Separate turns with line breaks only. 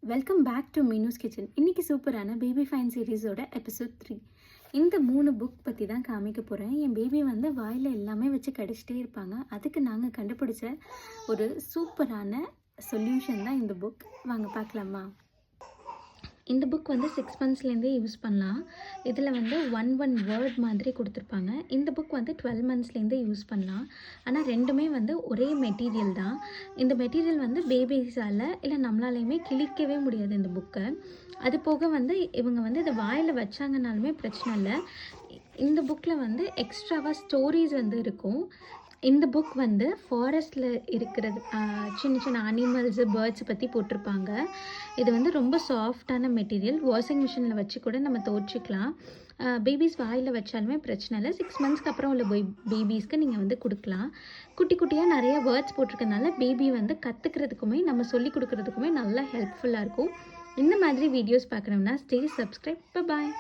Welcome back to Meenu's kitchen. இன்றைக்கி சூப்பரான baby fine சீரீஸோட episode 3. இந்த 3 புக் பற்றி தான் காமிக்க போகிறேன். என் பேபி வந்து வாயில் எல்லாமே வச்சு கடிச்சிட்டே இருப்பாங்க. அதுக்கு நாங்கள் கண்டுபிடிச்ச ஒரு சூப்பரான சொல்யூஷன் தான் இந்த புக். வாங்க பார்க்கலாமா? இந்த புக் வந்து 6 மந்த்ஸ்லேருந்தே யூஸ் பண்ணலாம். இதில் வந்து ஒன் வேர்ட் மாதிரி கொடுத்துருப்பாங்க. இந்த புக் வந்து 12 மந்த்ஸ்லேருந்தே யூஸ் பண்ணலாம். ஆனால் ரெண்டுமே வந்து ஒரே மெட்டீரியல் தான். இந்த மெட்டீரியல் வந்து பேபிஸால் இல்லை நம்மளாலையுமே கிழிக்கவே முடியாது இந்த புக்கை. அது போக வந்து இவங்க வந்து இதை வாயில் வச்சாங்கனாலுமே பிரச்சனை இல்லை. இந்த புக்கில் வந்து எக்ஸ்ட்ராவாக ஸ்டோரிஸ் வந்து இருக்கும். இந்த புக் வந்து ஃபாரஸ்ட்டில் இருக்கிறது சின்ன சின்ன அனிமல்ஸு பேர்ட்ஸை பற்றி போட்டிருப்பாங்க. இது வந்து ரொம்ப சாஃப்டான மெட்டீரியல். வாஷிங் மிஷினில் வச்சு கூட நம்ம துவைச்சிக்கலாம். பேபிஸ் வாயில் வச்சாலுமே பிரச்சனை இல்லை. 6 மந்த்ஸ்க்கு அப்புறம் உள்ள பேபிஸ்க்கு நீங்கள் வந்து கொடுக்கலாம். குட்டி குட்டியாக நிறைய வேர்ட்ஸ் போட்டிருக்கனால பேபி வந்து கற்றுக்கிறதுக்குமே நம்ம சொல்லி கொடுக்குறதுக்குமே நல்லா ஹெல்ப்ஃபுல்லாக இருக்கும். இந்த மாதிரி வீடியோஸ் பார்க்கணும்னா ஸ்டே சப்ஸ்கிரைப். பாய்.